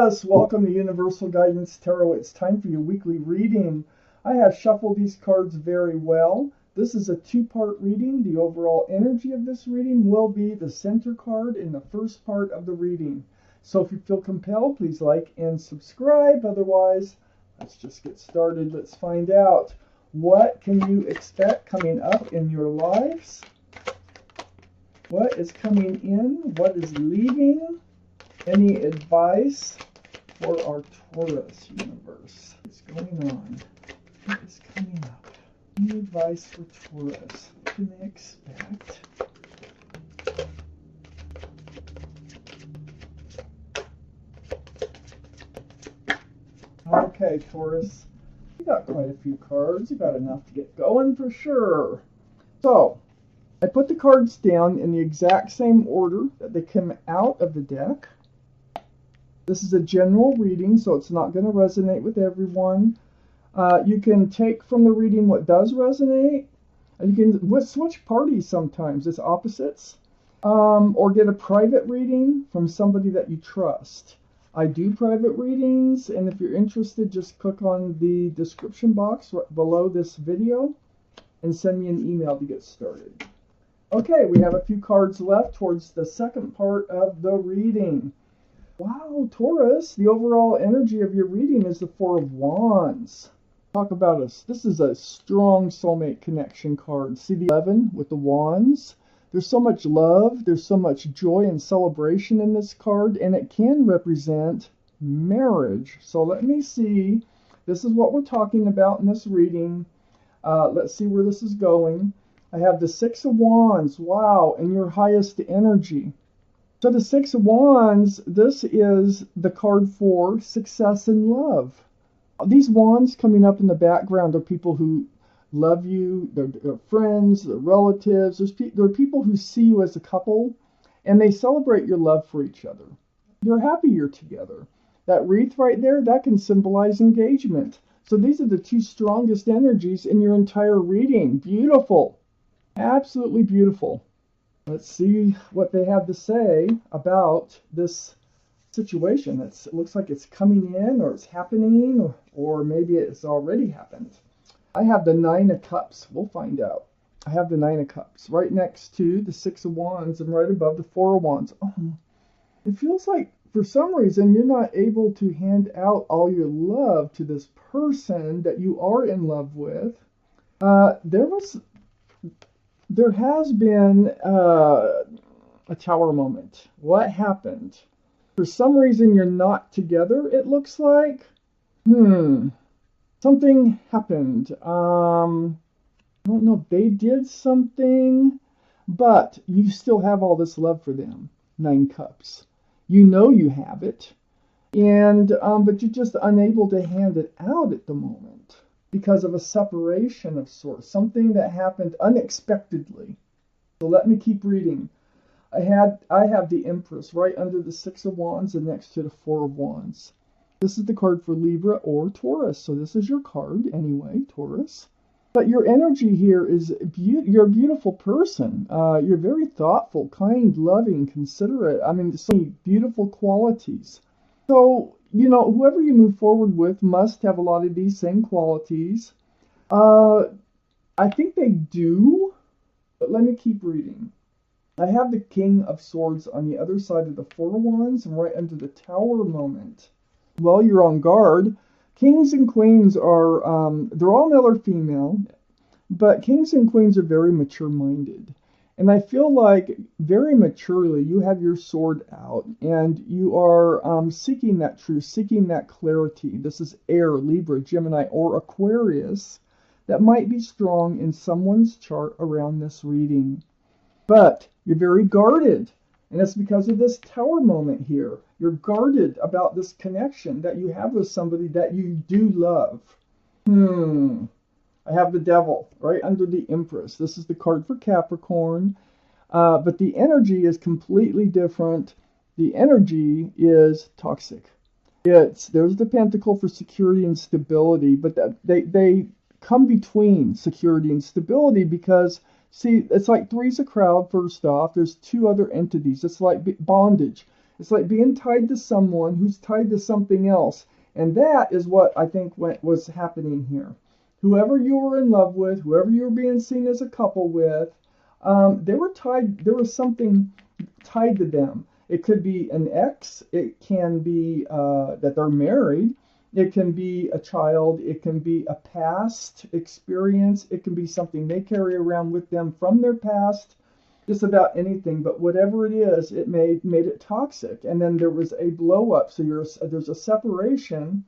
Taurus, welcome to Universal Guidance Tarot. It's time for your weekly reading. I have shuffled these cards very well. This is a two-part reading. The overall energy of this reading will be the center card in the first part of the reading. So if you feel compelled, please like and subscribe. Otherwise, let's just get started. Let's find out, what can you expect coming up in your lives? What is coming in? What is leaving? Any advice for our Taurus universe? What's going on? What is coming up? Any advice for Taurus? What can they expect? Okay, Taurus. You got quite a few cards. You got enough to get going for sure. So, I put the cards down in the exact same order that they come out of the deck. This is a general reading, so it's not going to resonate with everyone. You can take from the reading what does resonate. You can switch parties sometimes. It's opposites. Or get a private reading from somebody that you trust. I do private readings, and if you're interested, just click on the description box right below this video and send me an email to get started. Okay, we have a few cards left towards the second part of the reading. Wow, Taurus, the overall energy of your reading is the Four of Wands. Talk about us. This is a strong soulmate connection card. See the 11 with the wands? There's so much love, there's so much joy and celebration in this card, and it can represent marriage. So let me see. This is what we're talking about in this reading. Let's see where this is going. I have the Six of Wands. Wow, and your highest energy. So the Six of Wands, this is the card for success in love. These wands coming up in the background are people who love you, they're friends, they're relatives. There are people who see you as a couple, and they celebrate your love for each other. You're happy you're together. That wreath right there, that can symbolize engagement. So these are the two strongest energies in your entire reading. Beautiful. Absolutely beautiful. Let's see what they have to say about this situation. It looks like it's coming in, or it's happening, or maybe it's already happened. I have the Nine of Cups. We'll find out. I have the Nine of Cups right next to the Six of Wands and right above the Four of Wands. Oh, it feels like for some reason you're not able to hand out all your love to this person that you are in love with. There has been a tower moment. What happened? For some reason, you're not together, it looks like. Something happened. I don't know if they did something, but you still have all this love for them. Nine Cups. You know you have it, and but you're just unable to hand it out at the moment, because of a separation of sorts, something that happened unexpectedly. So let me keep reading. I have the Empress right under the Six of Wands and next to the Four of Wands. This is the card for Libra or Taurus. So this is your card anyway, Taurus. But your energy here is, you're a beautiful person. You're very thoughtful, kind, loving, considerate. I mean, so many beautiful qualities. So, you know, whoever you move forward with must have a lot of these same qualities. I think they do, but let me keep reading. I have the King of Swords on the other side of the Four of Wands and right under the Tower moment. Well, you're on guard. Kings and queens are, they're all male or female, but kings and queens are very mature-minded. And I feel like very maturely you have your sword out and you are seeking that truth, seeking that clarity. This is air, Libra, Gemini, or Aquarius that might be strong in someone's chart around this reading. But you're very guarded, and it's because of this tower moment here. You're guarded about this connection that you have with somebody that you do love. I have the Devil right under the Empress. This is the card for Capricorn, but the energy is completely different. The energy is toxic. There's the Pentacle for security and stability, but they come between security and stability because, see, it's like three's a crowd, first off. There's two other entities. It's like bondage. It's like being tied to someone who's tied to something else. And that is what I think was happening here. Whoever you were in love with, whoever you were being seen as a couple with, they were tied. There was something tied to them. It could be an ex. It can be that they're married. It can be a child. It can be a past experience. It can be something they carry around with them from their past. Just about anything, but whatever it is, it made it toxic. And then there was a blow up. So there's a separation,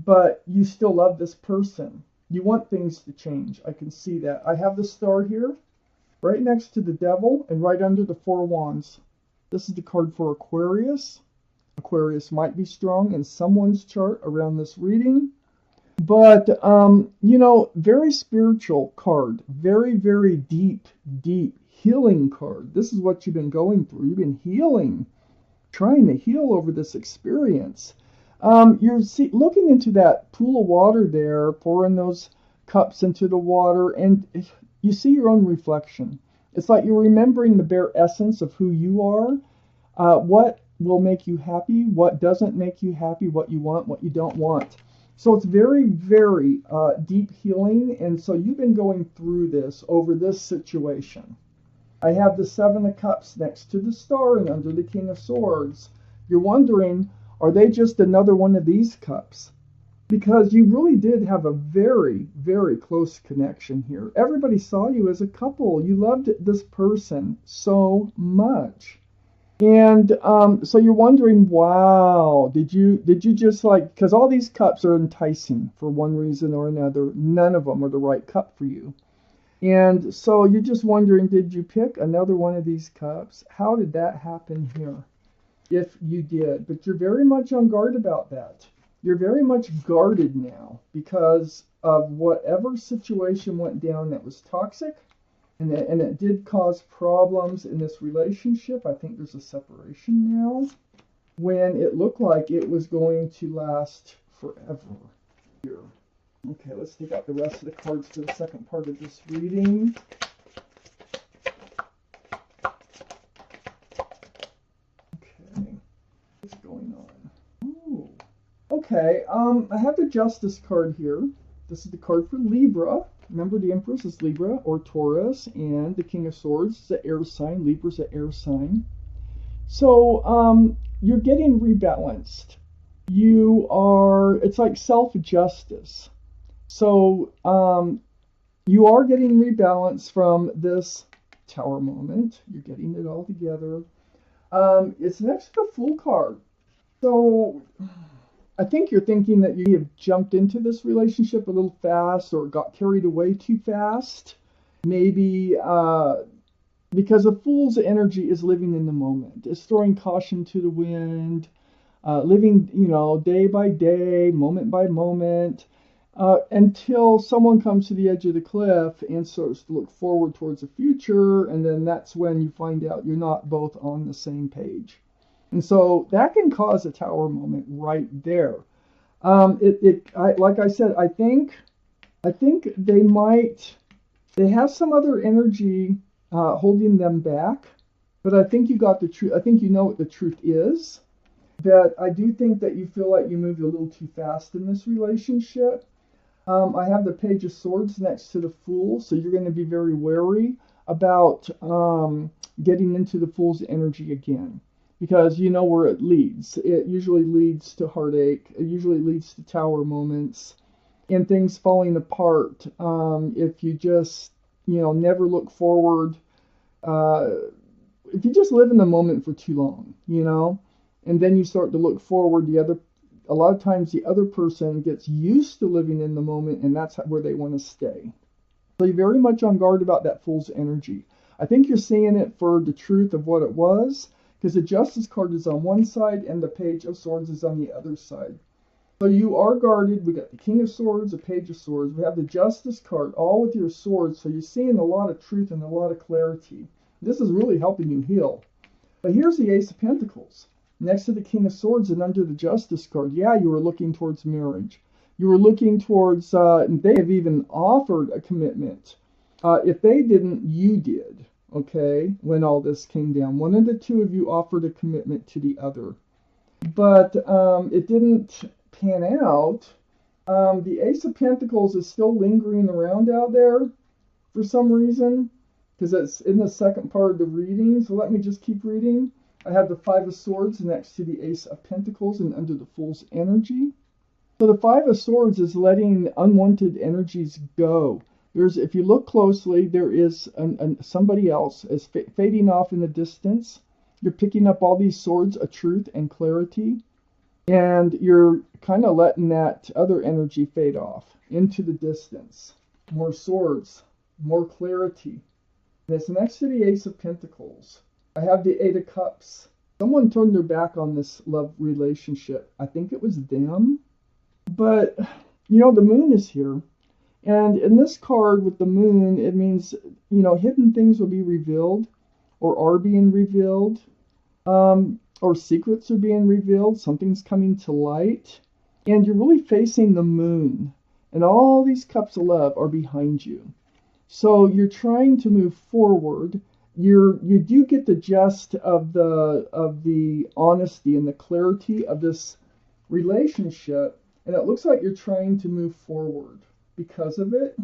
but you still love this person. You want things to change. I can see that. I have the star here, right next to the devil, and right under the 4 wands. This is the card for Aquarius. Aquarius might be strong in someone's chart around this reading. But, you know, very spiritual card. Very, very deep, deep healing card. This is what you've been going through. You've been healing, trying to heal over this experience. You're looking into that pool of water there, pouring those cups into the water, and you see your own reflection. It's like you're remembering the bare essence of who you are, what will make you happy, what doesn't make you happy, what you want, what you don't want. So it's very, very deep healing, and so you've been going through this over this situation. I have the 7 of Cups next to the star and under the King of Swords. You're wondering, are they just another one of these cups? Because you really did have a very, very close connection here. Everybody saw you as a couple. You loved this person so much. And so you're wondering, wow, did you just like, because all these cups are enticing for one reason or another. None of them are the right cup for you. And so you're just wondering, did you pick another one of these cups? How did that happen here? If you did. But you're very much on guard about that. You're very much guarded now because of whatever situation went down that was toxic. And it did cause problems in this relationship. I think there's a separation now when it looked like it was going to last forever here. Okay, let's take out the rest of the cards for the second part of this reading. Okay, what's going on? Ooh. Okay, I have the Justice card here. This is the card for Libra. Remember, the Empress is Libra or Taurus, and the King of Swords is an air sign. Libra's an air sign. So, you're getting rebalanced. It's like self-justice. So, you are getting rebalanced from this Tower moment. You're getting it all together. It's next to the Fool card. So, I think you're thinking that you have jumped into this relationship a little fast or got carried away too fast. Maybe because a Fool's energy is living in the moment. It's throwing caution to the wind, living, day by day, moment by moment, until someone comes to the edge of the cliff and starts to look forward towards the future, and then that's when you find out you're not both on the same page. And so that can cause a Tower moment right there. Like I said, I think they have some other energy holding them back, but I think you got the truth. I think you know what the truth is. That I do think that you feel like you moved a little too fast in this relationship. I have the Page of Swords next to the Fool, so you're going to be very wary about getting into the Fool's energy again. Because you know where it leads. It usually leads to heartache. It usually leads to Tower moments and things falling apart. If you just, never look forward. If you just live in the moment for too long, and then you start to look forward, a lot of times the other person gets used to living in the moment, and that's where they want to stay. So you're very much on guard about that Fool's energy. I think you're seeing it for the truth of what it was. Because the Justice card is on one side and the Page of Swords is on the other side. So you are guarded. We got the King of Swords, the Page of Swords. We have the Justice card, all with your swords. So you're seeing a lot of truth and a lot of clarity. This is really helping you heal. But here's the Ace of Pentacles. Next to the King of Swords and under the Justice card. Yeah, you were looking towards marriage. You were looking towards, they have even offered a commitment. If they didn't, you did. okay, when all this came down. One of the two of you offered a commitment to the other. But it didn't pan out. The Ace of Pentacles is still lingering around out there for some reason, because it's in the second part of the reading. So let me just keep reading. I have the Five of Swords next to the Ace of Pentacles and under the Fool's energy. So the Five of Swords is letting unwanted energies go. If you look closely, there is somebody else is fading off in the distance. You're picking up all these swords of truth and clarity, and you're kind of letting that other energy fade off into the distance. More swords, more clarity. And it's next to the Ace of Pentacles. I have the Eight of Cups. Someone turned their back on this love relationship. I think it was them. But, you know, the moon is here. And in this card with the moon, it means, you know, hidden things will be revealed or are being revealed. Or secrets are being revealed. Something's coming to light. And you're really facing the moon. And all these cups of love are behind you. So you're trying to move forward. You do get the gist of the honesty and the clarity of this relationship, and it looks like you're trying to move forward because of it.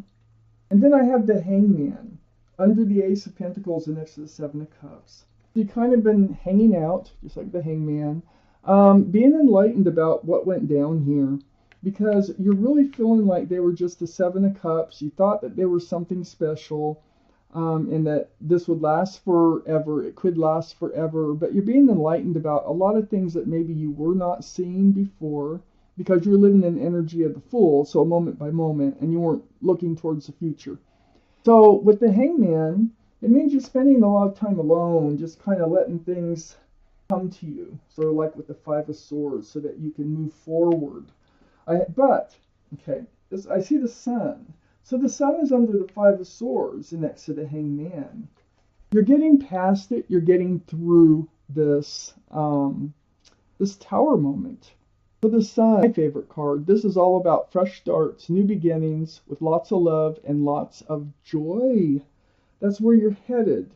And then I have the Hangman under the Ace of Pentacles and next to the Seven of Cups. You've kind of been hanging out, just like the Hangman, being enlightened about what went down here, because you're really feeling like they were just the Seven of Cups. You thought that they were something special, and that this would last forever. It could last forever, but you're being enlightened about a lot of things that maybe you were not seeing before, because you're living in energy of the Fool, so moment by moment, and you weren't looking towards the future. So with the Hangman, it means you're spending a lot of time alone, just kind of letting things come to you, sort of like with the Five of Swords, so that you can move forward. I see the Sun. So the Sun is under the Five of Swords next to the Hangman. You're getting past it. You're getting through this this Tower moment. So the Sun, my favorite card. This is all about fresh starts, new beginnings, with lots of love and lots of joy. That's where you're headed.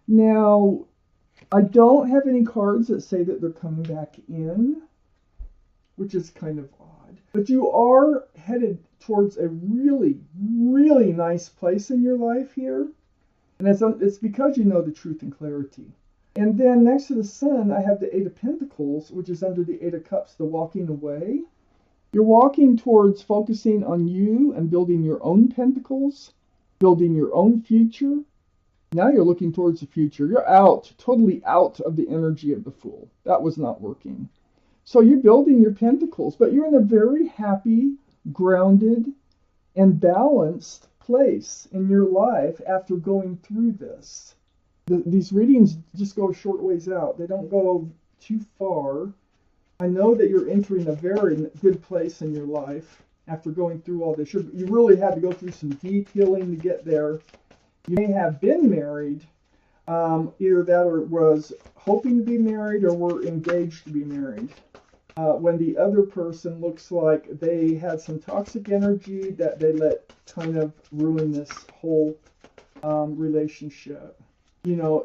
Now, I don't have any cards that say that they're coming back in, which is kind of odd. But you are headed towards a really, really nice place in your life here. And it's because you know the truth and clarity. And then next to the Sun, I have the Eight of Pentacles, which is under the Eight of Cups, the walking away. You're walking towards focusing on you and building your own pentacles, building your own future. Now you're looking towards the future. You're out, totally out of the energy of the Fool. That was not working. So you're building your pentacles, but you're in a very happy, grounded, and balanced place in your life after going through this. These readings just go a short ways out. They don't go too far. I know that you're entering a very good place in your life after going through all this. You really had to go through some deep healing to get there. You may have been married, either that or was hoping to be married or were engaged to be married. When the other person looks like they had some toxic energy that they let kind of ruin this whole relationship. You know,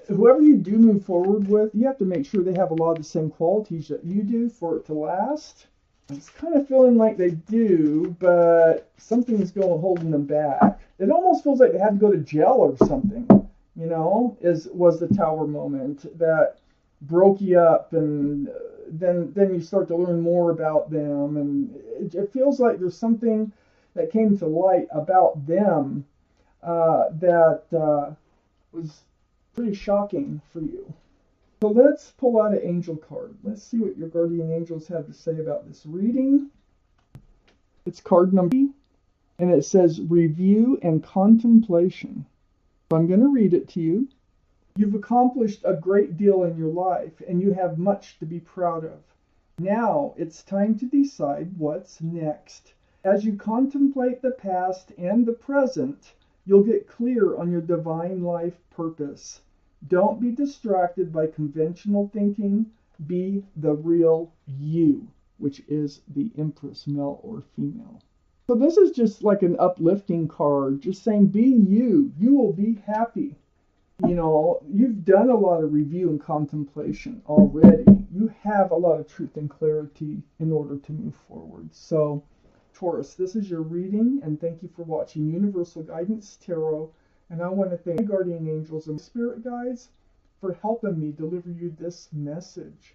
whoever you do move forward with, you have to make sure they have a lot of the same qualities that you do for it to last. It's kind of feeling like they do, but something's holding them back. It almost feels like they had to go to jail or something, you know, was the Tower moment that broke you up, and then you start to learn more about them, and it feels like there's something that came to light about them that was pretty shocking for you. So let's pull out an angel card. Let's see what your guardian angels have to say about this reading. It's card number 3, and it says review and contemplation. So I'm going to read it to you. You've accomplished a great deal in your life, and you have much to be proud of. Now it's time to decide what's next. As you contemplate the past and the present, you'll get clear on your divine life purpose. Don't be distracted by conventional thinking. Be the real you, which is the Empress, male or female. So this is just like an uplifting card, just saying be you. You will be happy. You know, you've done a lot of review and contemplation already. You have a lot of truth and clarity in order to move forward. So, Taurus, this is your reading, and thank you for watching Universal Guidance Tarot. And I want to thank my guardian angels and spirit guides for helping me deliver you this message.